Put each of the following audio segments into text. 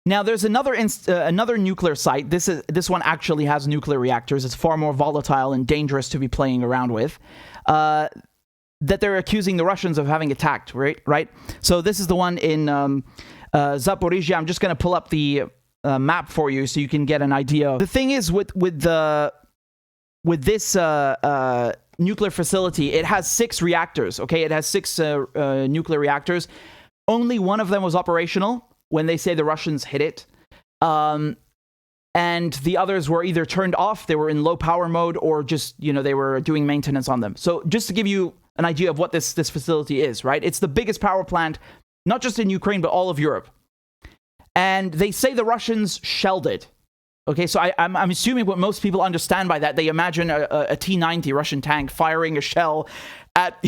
Now, there's another nuclear site. This one actually has nuclear reactors. It's far more volatile and dangerous to be playing around with. That they're accusing the Russians of having attacked, right? So this is the one in Zaporizhia. I'm just going to pull up the map for you so you can get an idea. The thing is with this nuclear facility, it has 6 reactors. Okay, it has 6 nuclear reactors. Only one of them was operational when they say the Russians hit it. And the others were either turned off, they were in low power mode, or just, they were doing maintenance on them. So just to give you an idea of what this facility is, right? It's the biggest power plant, not just in Ukraine, but all of Europe. And they say the Russians shelled it. Okay, so I'm assuming what most people understand by that, they imagine a T-90 Russian tank firing a shell at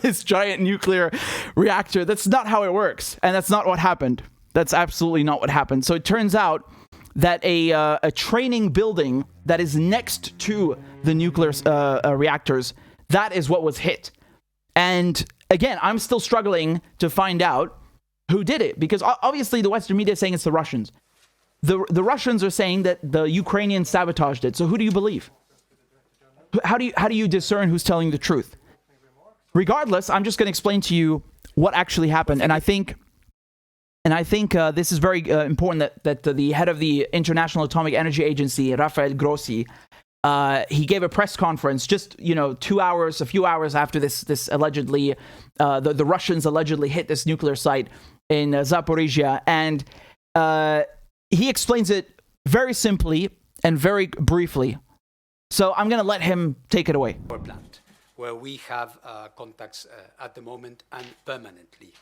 this giant nuclear reactor. That's not how it works, and that's not what happened. That's absolutely not what happened. So it turns out that a training building that is next to the nuclear reactors, that is what was hit. And again, I'm still struggling to find out who did it, because obviously the Western media is saying it's the Russians. The Russians are saying that the Ukrainians sabotaged it. So who do you believe? How do you discern who's telling the truth? Regardless, I'm just going to explain to you what actually happened. And I think this is very important that the head of the International Atomic Energy Agency, Rafael Grossi, he gave a press conference just, a few hours after this allegedly, the Russians allegedly hit this nuclear site in Zaporizhia. And he explains it very simply and very briefly. So I'm going to let him take it away. Plant, where we have contacts at the moment and permanently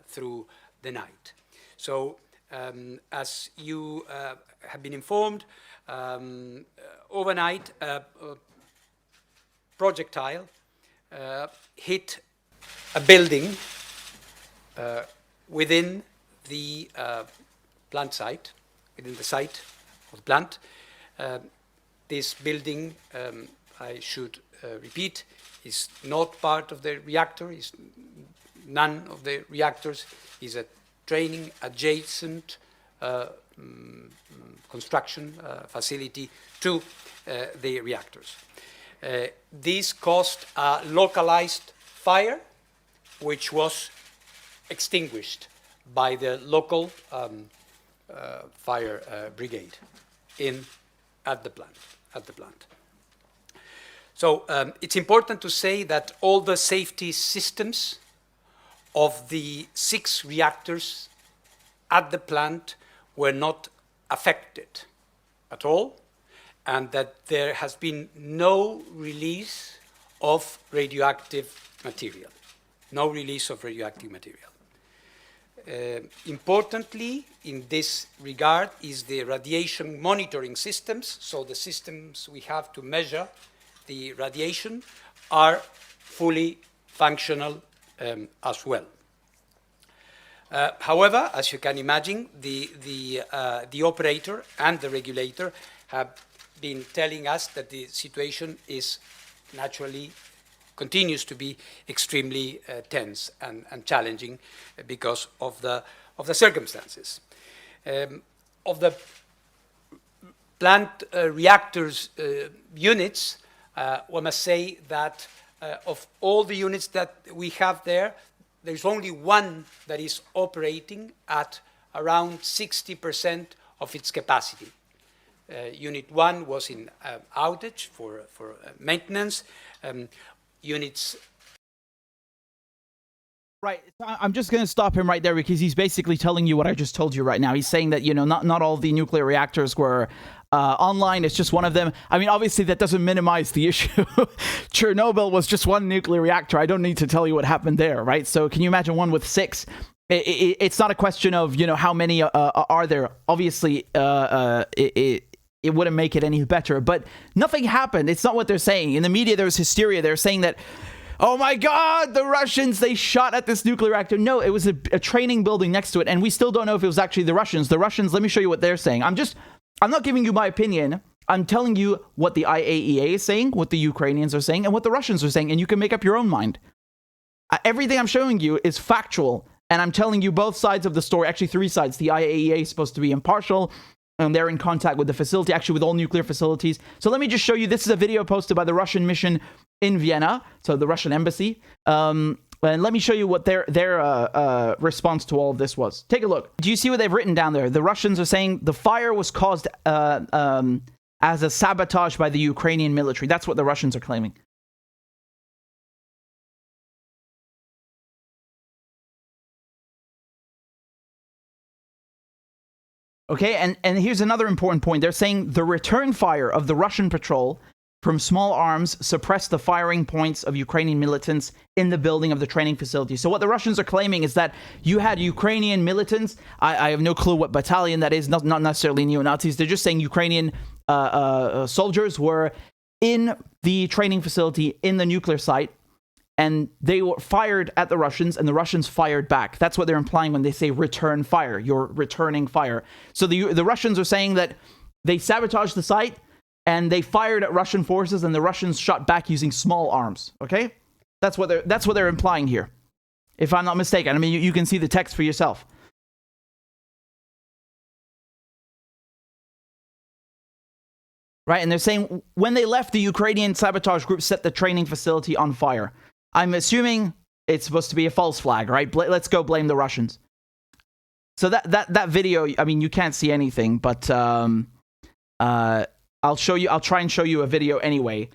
through the night. So, as you have been informed, overnight a projectile hit a building within the plant site, within the site of the plant. This building, I should repeat, is not part of the reactor, is none of the reactors, is a training adjacent construction facility to the reactors. This caused a localized fire, which was extinguished by the local fire brigade at the plant. So it's important to say that all the safety systems of the 6 reactors at the plant were not affected at all, and that there has been no release of radioactive material. No release of radioactive material. Importantly, in this regard, is the radiation monitoring systems. So the systems we have to measure the radiation are fully functional as well. However, as you can imagine, the operator and the regulator have been telling us that the situation is naturally continues to be extremely tense and challenging because of the circumstances. Of the plant reactors units, we must say that of all the units that we have there's only one that is operating at around 60% of its capacity. Unit 1 was in outage for maintenance. Units. Right. I'm just going to stop him right there because he's basically telling you what I just told you right now. He's saying that, not all the nuclear reactors were online. It's just one of them. I mean, obviously, that doesn't minimize the issue. Chernobyl was just one nuclear reactor. I don't need to tell you what happened there, right? So can you imagine one with 6? It's not a question of, how many are there. Obviously, it wouldn't make it any better, but nothing happened. It's not what they're saying. In the media, there was hysteria. They're saying that, oh my God, the Russians, they shot at this nuclear reactor. No, it was a training building next to it, and we still don't know if it was actually the Russians. The Russians, let me show you what they're saying. I'm not giving you my opinion. I'm telling you what the IAEA is saying, what the Ukrainians are saying, and what the Russians are saying, and you can make up your own mind. Everything I'm showing you is factual. And I'm telling you both sides of the story, actually three sides. The IAEA is supposed to be impartial, and they're in contact with the facility, actually with all nuclear facilities. So let me just show you, this is a video posted by the Russian mission in Vienna, so the Russian embassy. And let me show you what their response to all of this was. Take a look. Do you see what they've written down there? The Russians are saying the fire was caused as a sabotage by the Ukrainian military. That's what the Russians are claiming. Okay, and here's another important point. They're saying the return fire of the Russian patrol from small arms suppressed the firing points of Ukrainian militants in the building of the training facility. So what the Russians are claiming is that you had Ukrainian militants. I have no clue what battalion that is, not necessarily neo-Nazis. They're just saying Ukrainian soldiers were in the training facility in the nuclear site, and they were fired at the Russians, and the Russians fired back. That's what they're implying when they say return fire. You're returning fire. So the Russians are saying that they sabotaged the site, and they fired at Russian forces, and the Russians shot back using small arms. Okay? That's what they're implying here, if I'm not mistaken. I mean, you can see the text for yourself. Right? And they're saying when they left, the Ukrainian sabotage group set the training facility on fire. I'm assuming it's supposed to be a false flag, right? Let's go blame the Russians. So that video, I mean, you can't see anything, but I'll show you. I'll try and show you a video anyway.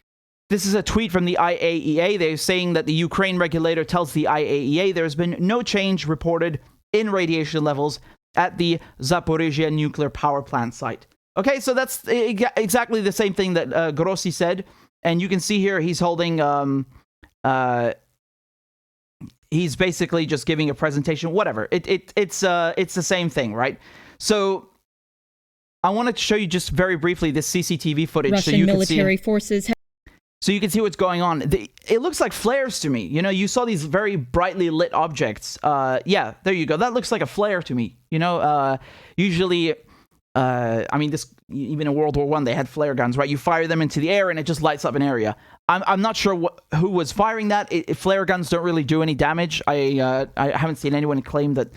This is a tweet from the IAEA. They're saying that the Ukraine regulator tells the IAEA there has been no change reported in radiation levels at the Zaporizhzhia nuclear power plant site. Okay, so that's exactly the same thing that Grossi said. And you can see here he's holding... he's basically just giving a presentation, whatever. It's the same thing, right? So I wanted to show you just very briefly this CCTV footage. Russian so you military can see, forces. So you can see what's going on. It looks like flares to me. You know, you saw these very brightly lit objects. Yeah, there you go. That looks like a flare to me. You know, usually, I mean, this even in World War I, they had flare guns, right? You fire them into the air and it just lights up an area. I'm not sure who was firing that. Flare guns don't really do any damage. I haven't seen anyone claim that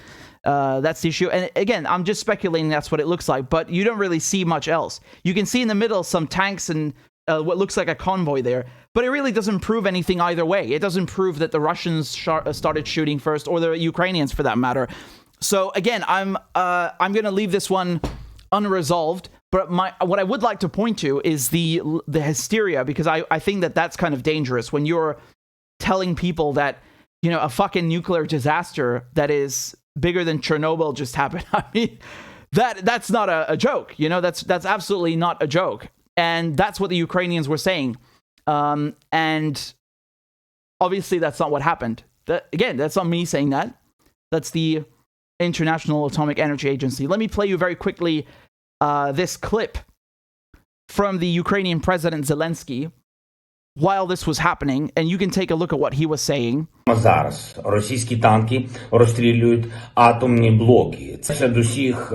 that's the issue. And again, I'm just speculating that's what it looks like, but you don't really see much else. You can see in the middle some tanks and what looks like a convoy there, but it really doesn't prove anything either way. It doesn't prove that the Russians started shooting first, or the Ukrainians for that matter. So again, I'm going to leave this one unresolved. But what I would like to point to is the hysteria, because I think that's kind of dangerous when you're telling people that, you know, a fucking nuclear disaster that is bigger than Chernobyl just happened. I mean, that's not a joke. You know, that's absolutely not a joke. And that's what the Ukrainians were saying. And obviously that's not what happened. Again, that's not me saying that. That's the International Atomic Energy Agency. Let me play you very quickly this clip from the Ukrainian President Zelensky while this was happening, and you can take a look at what he was saying. Зараз російські танки розстрілюють атомні блоки. Це до всіх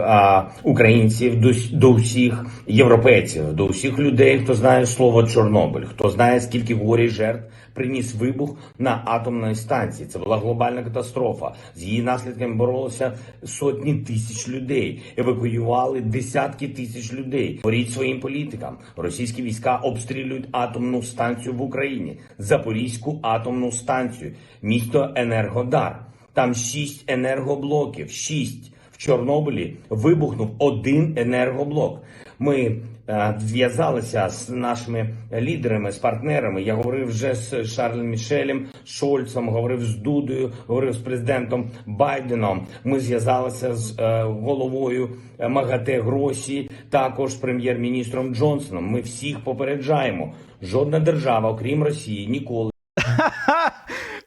українців, до всіх європейців, до всіх людей, хто знає слово Чорнобиль, хто знає, скільки горя і жертв приніс вибух на атомній станції. Це була глобальна катастрофа. З її наслідками боролися сотні тисяч людей. Евакуювали десятки тисяч людей. Говоріть своїм політикам. Російські війська обстрілюють атомну станцію в Україні. Запорізьку атомну станцію. Місто Енергодар. Там 6 енергоблоків. 6. В Чорнобилі вибухнув 1 енергоблок. Ми зв'язалися з нашими лідерами, з партнерами. Я говорив вже з Шарлем Мішелем, Шольцем, говорив з Дудою, говорив з президентом Байденом. Ми зв'язалися з головою МАГАТЕ Гросі, також з прем'єр-міністром Джонсоном. Ми всіх попереджаємо. Жодна держава, окрім Росії, ніколи.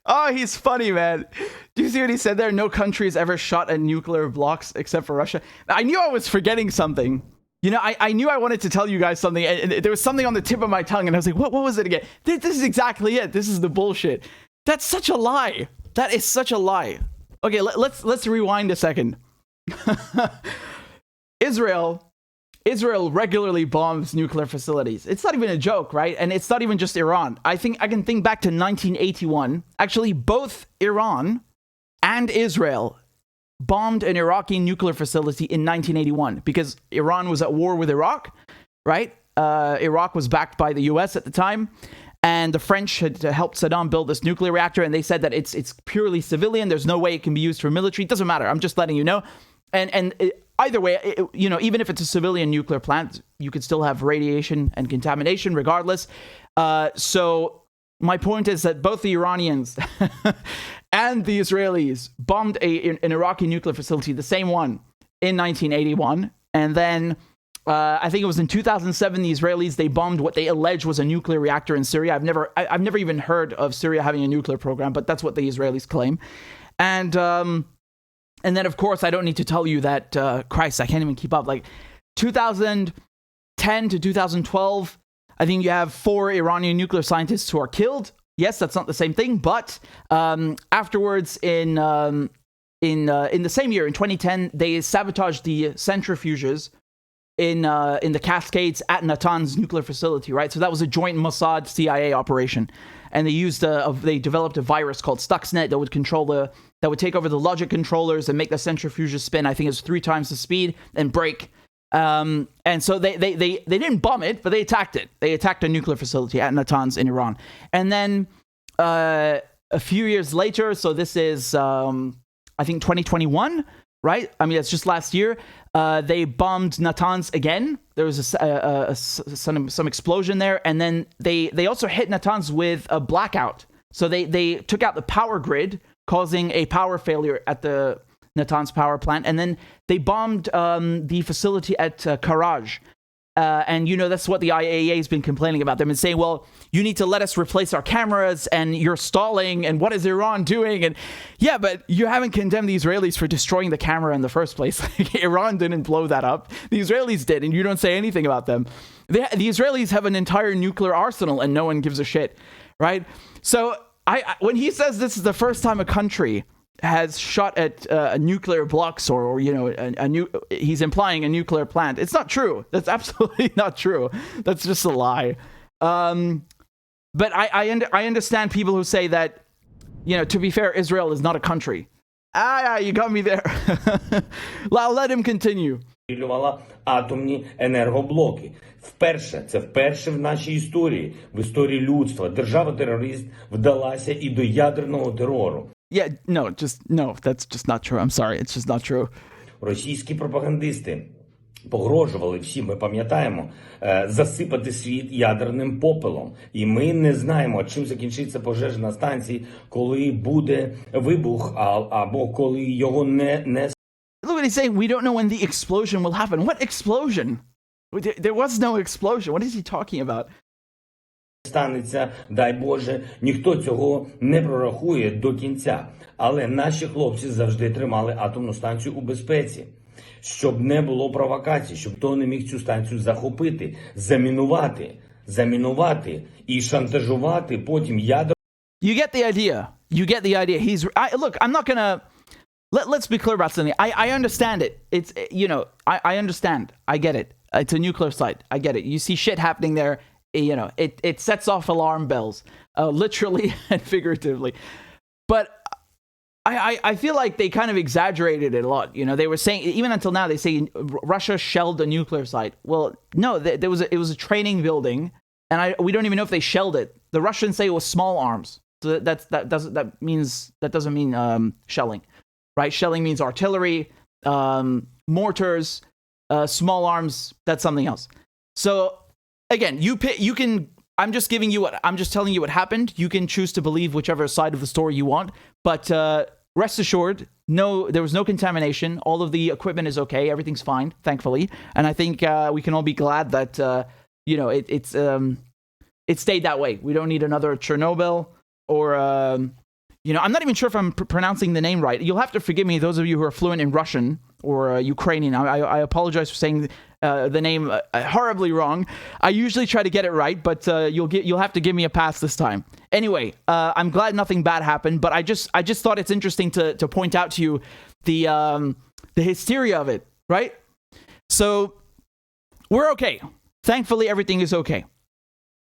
Oh, he's funny, man. Do you see what he said there? No country has ever shot at nuclear blocks except for Russia. I knew I was forgetting something. You know, I knew I wanted to tell you guys something, and there was something on the tip of my tongue, and I was like, what was it again? This is exactly it. This is the bullshit. That's such a lie. That is such a lie. Okay, let's rewind a second. Israel regularly bombs nuclear facilities. It's not even a joke, right? And it's not even just Iran. I think I can think back to 1981. Actually, both Iran and Israel bombed an Iraqi nuclear facility in 1981 because Iran was at war with Iraq, right? Iraq was backed by the US at the time, and the French had helped Saddam build this nuclear reactor, and they said that it's purely civilian. There's no way it can be used for military. It doesn't matter. I'm just letting you know. And either way, even if it's a civilian nuclear plant, you could still have radiation and contamination regardless. So my point is that both the Iranians and the Israelis bombed an Iraqi nuclear facility, the same one, in 1981. And then I think it was in 2007, the Israelis, they bombed what they allege was a nuclear reactor in Syria. I've never even heard of Syria having a nuclear program, but that's what the Israelis claim. And then, of course, I don't need to tell you that, Christ, I can't even keep up. Like 2010 to 2012, I think you have 4 Iranian nuclear scientists who are killed. Yes, that's not the same thing, but afterwards, in the same year, in 2010, they sabotaged the centrifuges in the Cascades at Natanz nuclear facility, right? So that was a joint Mossad CIA operation, and they developed a virus called Stuxnet that would take over the logic controllers and make the centrifuges spin. I think it's 3 times the speed and break. And so they didn't bomb it, but they attacked it. They attacked a nuclear facility at Natanz in Iran, and then a few years later, so this is I think 2021. Right? I mean, it's just last year. They bombed Natanz again. There was some explosion there. And then they also hit Natanz with a blackout. So they took out the power grid, causing a power failure at the Natanz power plant. And then they bombed the facility at Karaj. And, that's what the IAEA has been complaining about. They've been saying, well, you need to let us replace our cameras, and you're stalling, and what is Iran doing? And yeah, but you haven't condemned the Israelis for destroying the camera in the first place. Iran didn't blow that up. The Israelis did, and you don't say anything about them. The Israelis have an entire nuclear arsenal, and no one gives a shit, right? So when he says this is the first time a country has shot at nuclear blocks or he's implying a nuclear plant. It's not true. That's absolutely not true. That's just a lie. But I understand people who say that, to be fair, Israel is not a country. You got me there. I'll let him continue. Атомні енергоблоки. Вперше в нашій історії, в історії людства, держава-терорист вдалася і до ядерного терору. Yeah, no, that's just not true. I'm sorry, it's just not true. Російські пропагандисти погрожували всім, ми пам'ятаємо, засипати світ ядерним попелом. І ми не знаємо, чим закінчиться пожежа на станції, коли буде вибух, або коли його не... Look what he's saying, we don't know when the explosion will happen. What explosion? There was no explosion. What is he talking about? Станеться, дай Боже, ніхто цього не прорахує до кінця. Але наші хлопці завжди тримали атомну станцію у безпеці. Щоб не було провокацій, щоб хто не міг цю станцію захопити, замінувати і шантажувати потім ядер. You get the idea. Look, I'm not gonna... Let's be clear about something. I understand it. It's, I understand. I get it. It's a nuclear site. I get it. You see shit happening there. It sets off alarm bells, literally and figuratively. But I feel like they kind of exaggerated it a lot. They were saying, even until now, they say Russia shelled a nuclear site. Well, no, it was a training building, and we don't even know if they shelled it. The Russians say it was small arms. So that doesn't mean shelling, right? Shelling means artillery, mortars, small arms. That's something else. So again, you can. I'm just telling you what happened. You can choose to believe whichever side of the story you want, but rest assured, no, there was no contamination. All of the equipment is okay. Everything's fine, thankfully. And I think we can all be glad that it stayed that way. We don't need another Chernobyl or I'm not even sure if I'm pronouncing the name right. You'll have to forgive me, those of you who are fluent in Russian or Ukrainian. I apologize for saying the name horribly wrong. I usually try to get it right, but you'll have to give me a pass this time. Anyway, I'm glad nothing bad happened, but I just thought it's interesting to point out to you the hysteria of it, right? So we're okay. Thankfully, everything is okay.